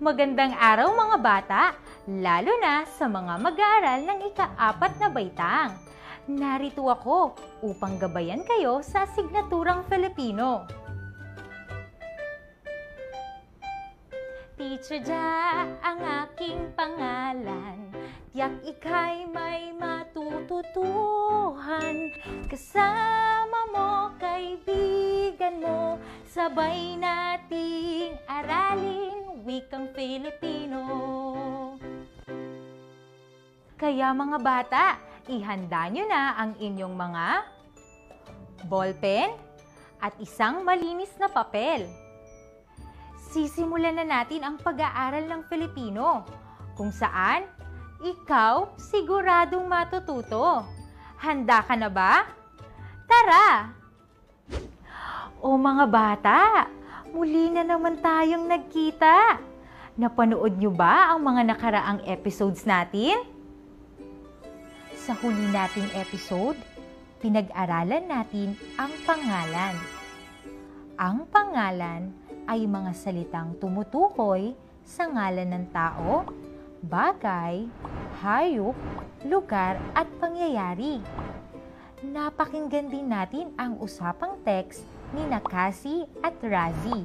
Magandang araw mga bata, lalo na sa mga mag-aaral ng ika-4 na baitang. Narito ako upang gabayan kayo sa asignaturang Filipino. Teacher Ja ang aking pangalan, tiyak ika'y may matututuhan. Kasama mo, kaibigan mo, sabay nating aralin wikang Filipino. Kaya mga bata, ihanda nyo na ang inyong mga ballpen at isang malinis na papel. Sisimulan na natin ang pag-aaral ng Filipino, kung saan ikaw siguradong matututo. Handa ka na ba? Tara! O mga bata, muli na naman tayong nagkita. Napanood nyo ba ang mga nakaraang episodes natin? Sa huli nating episode, pinag-aralan natin ang pangalan. Ang pangalan ay mga salitang tumutukoy sa ngalan ng tao, bagay, hayop, lugar at pangyayari. Napakinggan din natin ang usapang text ni Cassie at Razi.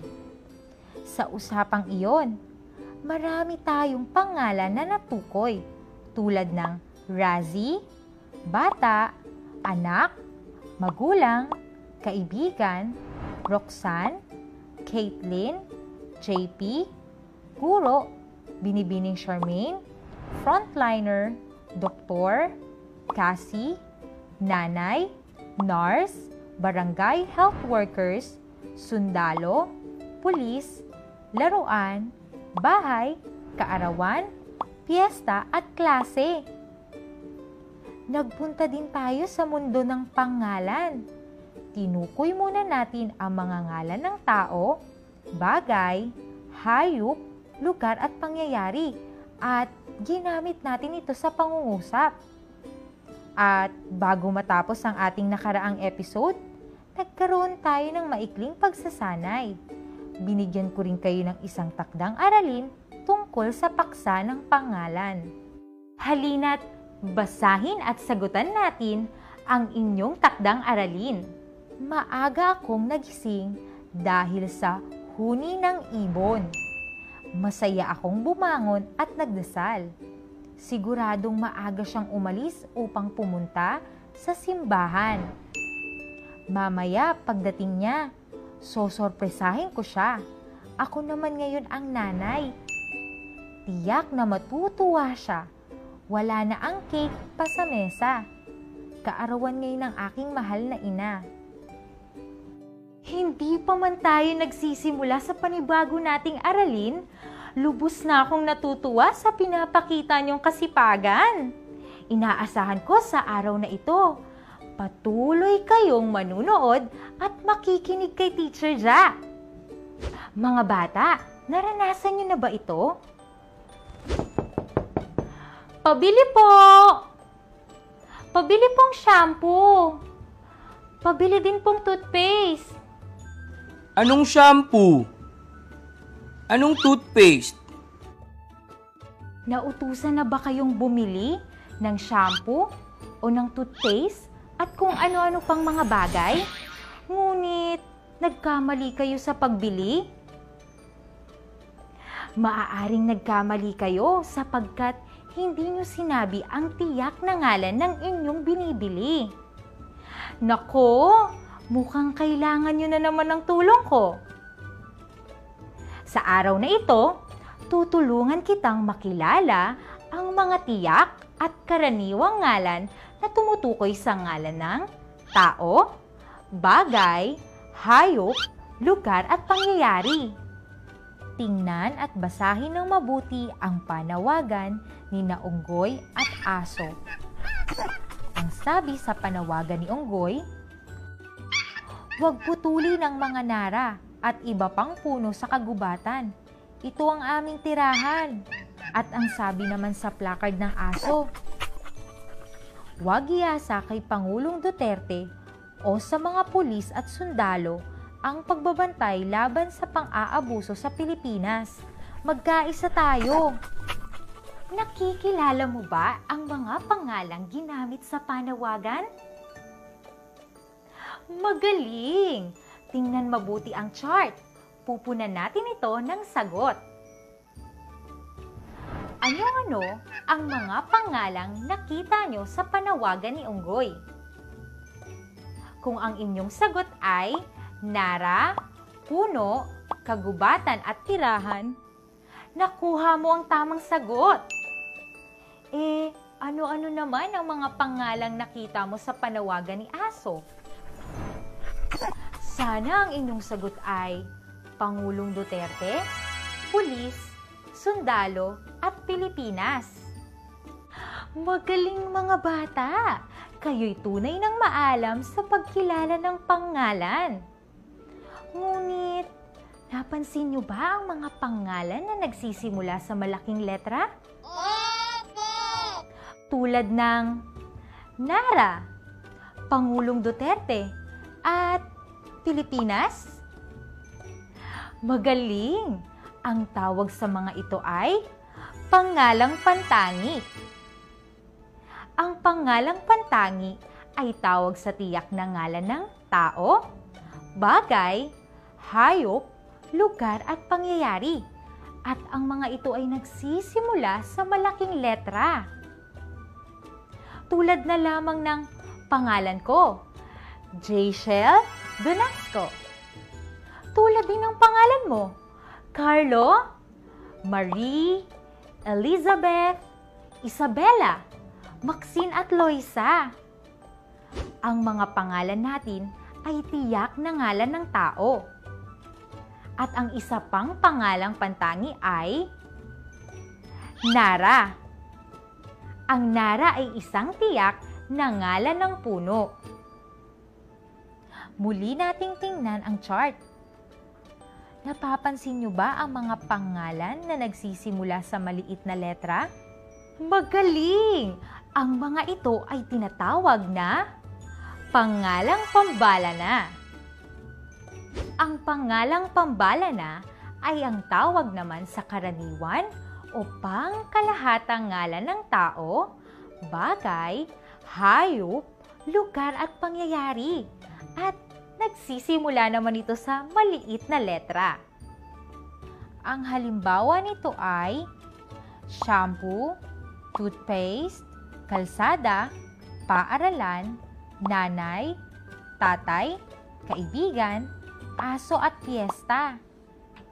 Sa usapang iyon, marami tayong pangalan na natukoy tulad ng Razi, bata, anak, magulang, kaibigan, Roxanne, Caitlin, JP, guro, binibining Charmaine, frontliner, doktor, Cassie, nanay, nurse, barangay health workers, sundalo, pulis, laruan, bahay, kaarawan, piyesta at klase. Nagpunta din tayo sa mundo ng pangalan. Tinukoy muna natin ang mga ngalan ng tao, bagay, hayop, lugar at pangyayari at ginamit natin ito sa pangungusap. At bago matapos ang ating nakaraang episode, nagkaroon tayo ng maikling pagsasanay. Binigyan ko rin kayo ng isang takdang aralin tungkol sa paksa ng pangalan. Halina't basahin at sagutan natin ang inyong takdang aralin. Maaga akong nagising dahil sa huni ng ibon. Masaya akong bumangon at nagdasal. Siguradong maaga siyang umalis upang pumunta sa simbahan. Mamaya pagdating niya, sosorpresahin ko siya. Ako naman ngayon ang nanay. Tiyak na matutuwa siya. Wala na ang cake pa sa mesa. Kaarawan ngayon ng aking mahal na ina. Hindi pa man tayo nagsisimula sa panibago nating aralin, lubos na akong natutuwa sa pinapakita niyong kasipagan. Inaasahan ko sa araw na ito, patuloy kayong manunood at makikinig kay Teacher Ja. Mga bata, naranasan niyo na ba ito? Pabili po! Pabili pong shampoo. Pabili din pong toothpaste. Anong shampoo? Anong toothpaste? Nautusan na ba kayong bumili ng shampoo o ng toothpaste at kung ano-ano pang mga bagay? Ngunit, nagkamali kayo sa pagbili? Maaaring nagkamali kayo sapagkat hindi nyo sinabi ang tiyak na ngalan ng inyong binibili. Nako, mukhang kailangan nyo na naman ng tulong ko. Sa araw na ito, tutulungan kitang makilala ang mga tiyak at karaniwang ngalan na tumutukoy sa ngalan ng tao, bagay, hayop, lugar at pangyayari. Tingnan at basahin ng mabuti ang panawagan ni Unggoy at Aso. Ang sabi sa panawagan ni Unggoy, "Huwag putulin ang mga nara at iba pang puno sa kagubatan. Ito ang aming tirahan." At ang sabi naman sa placard ng Aso, "Huwag iasa kay Pangulong Duterte o sa mga pulis at sundalo ang pagbabantay laban sa pang-aabuso sa Pilipinas. magkaisa tayo. Nakikilala mo ba ang mga pangalang ginamit sa panawagan? Magaling! Tingnan mabuti ang chart. Pupunan natin ito ng sagot. Ano-ano ang mga pangalang nakita nyo sa panawagan ni Unggoy? Kung ang inyong sagot ay Nara, Puno, Kagubatan at Tirahan, nakuha mo ang tamang sagot. Ano-ano naman ang mga pangalang nakita mo sa panawagan ni Aso? Sana ang inyong sagot ay Pangulong Duterte, Pulis, Sundalo at Pilipinas. Magaling mga bata! Kayo'y tunay ng maalam sa pagkilala ng pangalan. Ngunit, napansin niyo ba ang mga pangalan na nagsisimula sa malaking letra? Opo! Tulad ng Nara, Pangulong Duterte, at Pilipinas? Magaling! Ang tawag sa mga ito ay pangalang pantangi. Ang pangalang pantangi ay tawag sa tiyak na ngalan ng tao, bagay, hayop, lugar at pangyayari. At ang mga ito ay nagsisimula sa malaking letra. Tulad na lamang ng pangalan ko, Jaychelle Donasco. Tulad din ng pangalan mo, Carlo, Marie, Elizabeth, Isabella, Maxine at Loisa. Ang mga pangalan natin ay tiyak na ngalan ng tao. At ang isa pang pangalang pantangi ay Nara. Ang Nara ay isang tiyak na ngalan ng puno. Muli nating tingnan ang chart. Napapansin niyo ba ang mga pangalan na nagsisimula sa maliit na letra? Magaling! Ang mga ito ay tinatawag na pangalang pambalana. Ang pangalang pambalana ay ang tawag naman sa karaniwan o pangkalahatang ngalan ng tao, bagay, hayop, lugar at pangyayari. At nagsisimula naman ito sa maliit na letra. Ang halimbawa nito ay shampoo, toothpaste, kalsada, paaralan, nanay, tatay, kaibigan, aso at piyesta.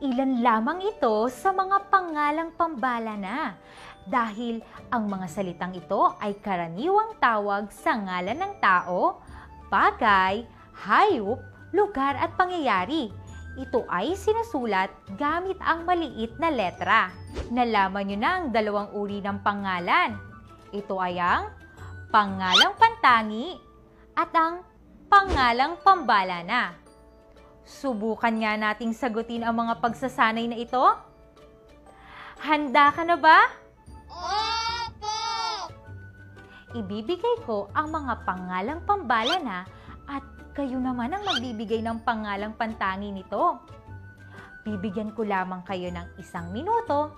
Ilan lamang ito sa mga pangalang pambalana dahil ang mga salitang ito ay karaniwang tawag sa ngalan ng tao, bagay, hayop, lugar at pangyayari. Ito ay sinusulat gamit ang maliit na letra. Nalaman nyo na ang dalawang uri ng pangalan. Ito ay ang pangalang pantangi at ang pangalang pambalana. Subukan nga nating sagutin ang mga pagsasanay na ito. Handa ka na ba? Opo! Ibibigay ko ang mga pangalang pambalana at kayo naman ang magbibigay ng pangalang pantangi nito. Bibigyan ko lamang kayo ng 1 minuto.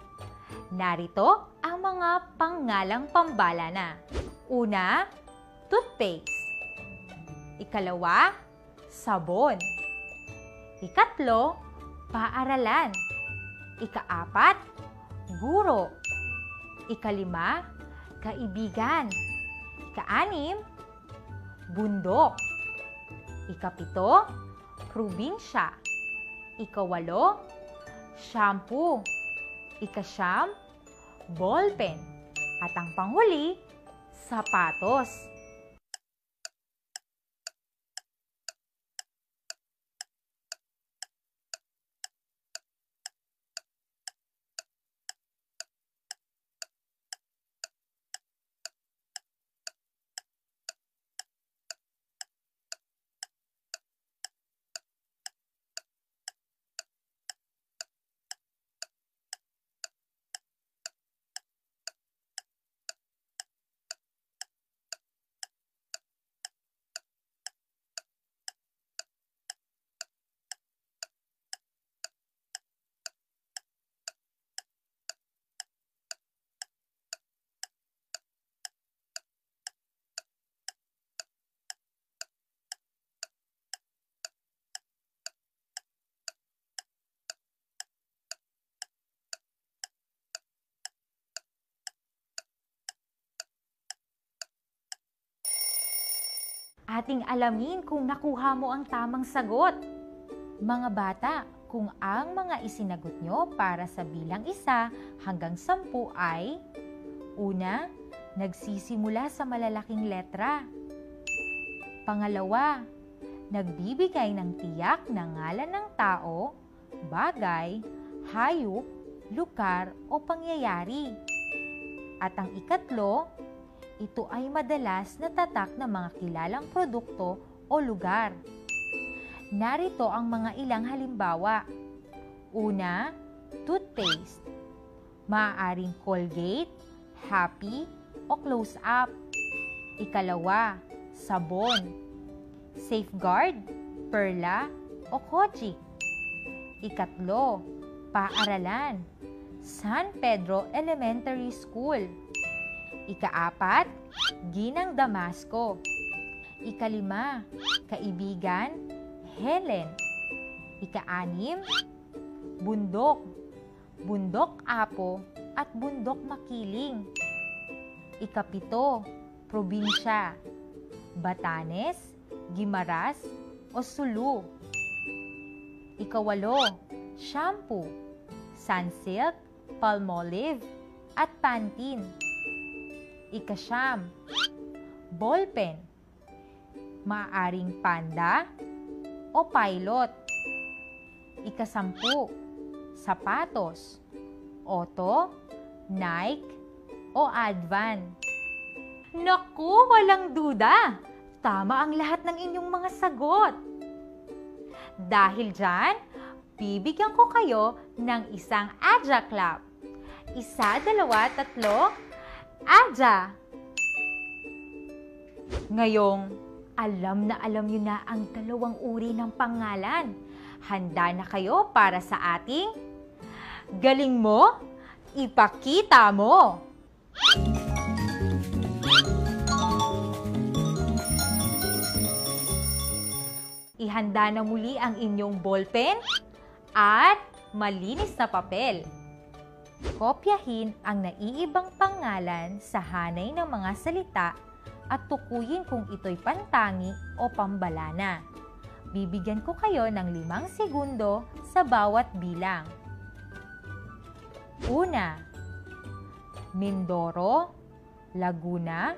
Narito ang mga pangalang pambalana. Una, toothpaste. Ikalawa, sabon. Ikatlo, paaralan. Ikaapat, guro. Ikalima, kaibigan. Ikaanim, bundok. Ikapito, probinsya. Ikawalo, shampoo. Ikasyam, ballpen. At ang panghuli, sapatos. Ating alamin kung nakuha mo ang tamang sagot. Mga bata, kung ang mga isinagot nyo para sa bilang 1 hanggang 10 ay: una, nagsisimula sa malalaking letra. Pangalawa, nagbibigay ng tiyak na ngalan ng tao, bagay, hayop, lugar o pangyayari. At ang ikatlo, ito ay madalas na tatak ng mga kilalang produkto o lugar. Narito ang mga ilang halimbawa. Una, toothpaste. Maaaring Colgate, Happy o Close Up. Ikalawa, sabon. Safeguard, Perla o Kojic. Ikatlo, paaralan. San Pedro Elementary School. Ikaapat, Ginang Damasco. Ikalima, kaibigan, Helen. Ikaanim, bundok. Bundok Apo at Bundok Makiling. Ikapito, probinsya. Batanes, Guimaras o Sulu. Ikawalo, shampoo. Sunsilk, Palmolive at Pantene. Ikasyam, ballpen. Maaaring Panda o Pilot. Ikasampu, sapatos. Otto, Nike o Advan. Naku, walang duda! Tama ang lahat ng inyong mga sagot. Dahil dyan, bibigyan ko kayo ng isang Adja clap. 1, 2, 3, Adja! Ngayong, alam nyo na ang 2 uri ng pangalan. Handa na kayo para sa ating galing mo, ipakita mo! Ihanda na muli ang inyong ballpen at malinis na papel. Kopyahin ang naiibang pangalan sa hanay ng mga salita at tukuyin kung ito'y pantangi o pambalana. Bibigyan ko kayo ng 5 segundo sa bawat bilang. Una, Mindoro, Laguna,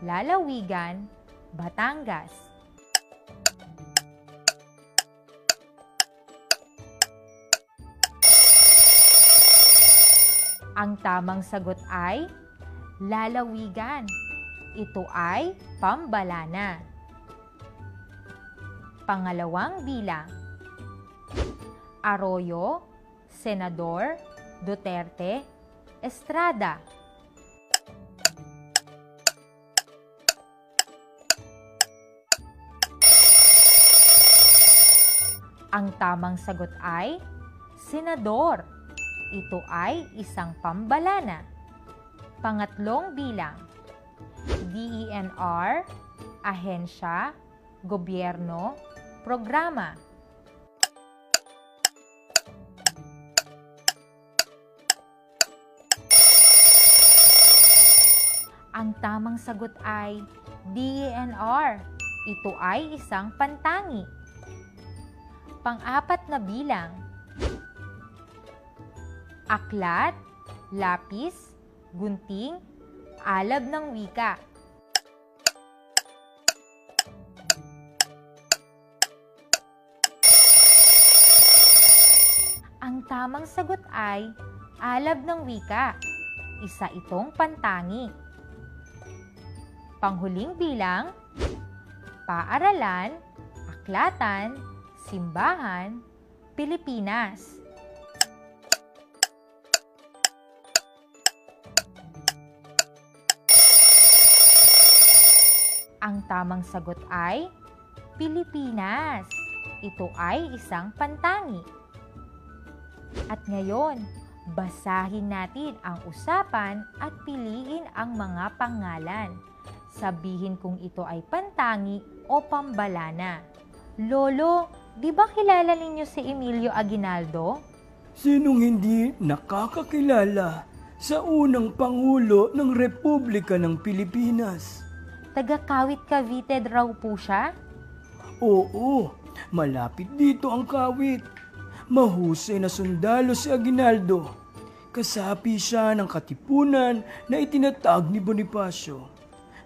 Lalawigan, Batangas. Ang tamang sagot ay Lalawigan. Ito ay pambalana. Pangalawang bilang. Arroyo, Senador, Duterte, Estrada. Ang tamang sagot ay Senador. Ito ay isang pambalana. Pangatlong bilang. DENR, ahensya, gobyerno, programa. Ang tamang sagot ay DENR. Ito ay isang pantangi. Pang-4 na bilang. Aklat, lapis, gunting, alab ng wika. Ang tamang sagot ay alab ng wika. Isa itong pantangi. Panghuling bilang, paaralan, aklatan, simbahan, Pilipinas. Ang tamang sagot ay Pilipinas. Ito ay isang pantangi. At ngayon, basahin natin ang usapan at piliin ang mga pangalan. Sabihin kung ito ay pantangi o pambalana. Lolo, di ba kilala ninyo si Emilio Aguinaldo? Sinong hindi nakakakilala sa unang Pangulo ng Republika ng Pilipinas? Taga-Kawit, Cavite raw po siya? Oo, malapit dito ang Kawit. Mahusay na sundalo si Aguinaldo. Kasapi siya ng katipunan na itinatag ni Bonifacio.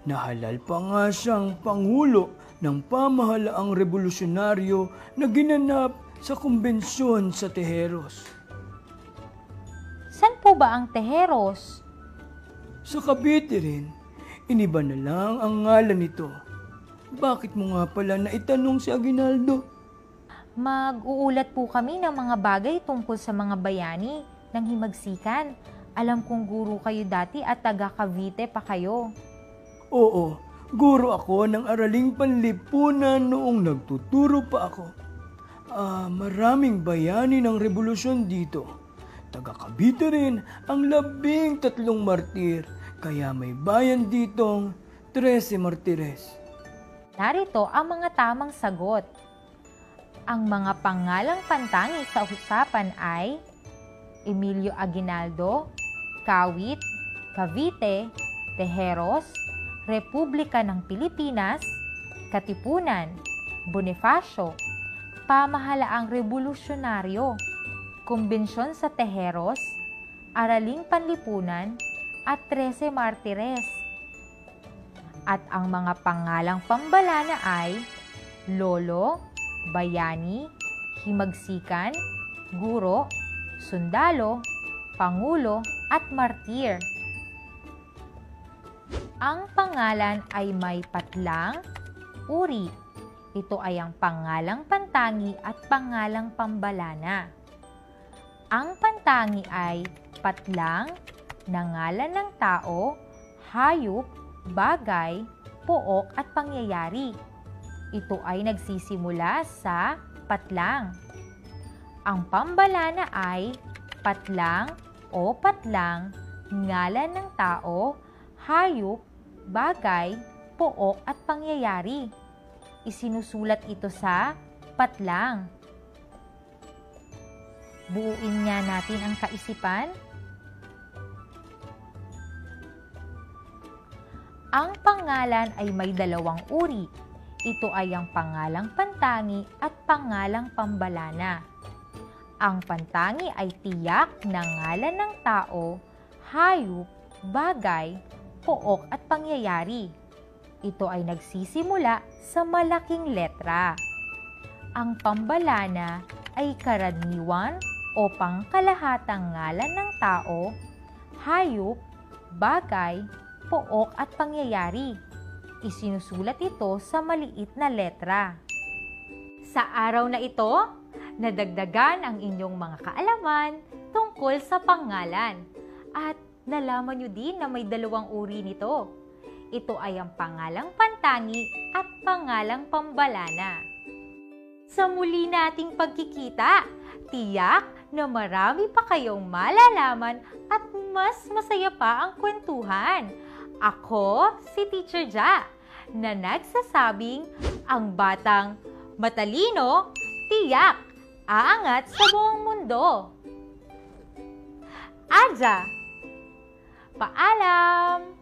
Nahalal pa nga siyang pangulo ng pamahalaang revolusyonaryo na ginanap sa kumbensyon sa Tejeros. San po ba ang Tejeros? Sa Cavite rin, iniba na lang ang ngalan nito. Bakit mo nga pala naitanong si Aguinaldo? Mag-uulat po kami ng mga bagay tungkol sa mga bayani ng himagsikan. Alam kong guro kayo dati at taga-Cavite pa kayo. Oo, guro ako ng araling panlipunan noong nagtuturo pa ako. Maraming bayani ng revolusyon dito. Taga-Cavite rin ang 13 martir, kaya may bayan ditong 13 martires. Narito ang mga tamang sagot. Ang mga pangalang pantangi sa usapan ay Emilio Aguinaldo, Kawit, Cavite, Tejeros, Republika ng Pilipinas, Katipunan, Bonifacio, Pamahalaang Revolusyonaryo, Kumbensyon sa Tejeros, Araling Panlipunan, at 13 Martires. At ang mga pangalang pambalana ay Lolo, Bayani, Himagsikan, Guro, Sundalo, Pangulo, at Martir. Ang pangalan ay may patlang, uri. Ito ay ang pangalang pantangi at pangalang pambalana. Ang pantangi ay patlang, nangalan ng tao, hayop, bagay, pook at pangyayari. Ito ay nagsisimula sa patlang. Ang pambalana ay patlang o patlang, ngalan ng tao, hayop, bagay, pook at pangyayari. Isinusulat ito sa patlang. Buuin nga natin ang kaisipan. Ang pangalan ay may dalawang uri. Ito ay ang pangalang pantangi at pangalang pambalana. Ang pantangi ay tiyak na ngalan ng tao, hayop, bagay, pook at pangyayari. Ito ay nagsisimula sa malaking letra. Ang pambalana ay karaniwan o pangkalahatang ngalan ng tao, hayop, bagay, pook at pangyayari. Isinusulat ito sa maliit na letra. Sa araw na ito, nadagdagan ang inyong mga kaalaman tungkol sa pangalan. At nalaman nyo din na may dalawang uri nito. Ito ay ang pangalang pantangi at pangalang pambalana. Sa muli nating pagkikita, tiyak na marami pa kayong malalaman at mas masaya pa ang kwentuhan. Ako si Teacher Ja, na nagsasabing ang batang matalino, tiyak, aangat sa buong mundo. Aja! Paalam!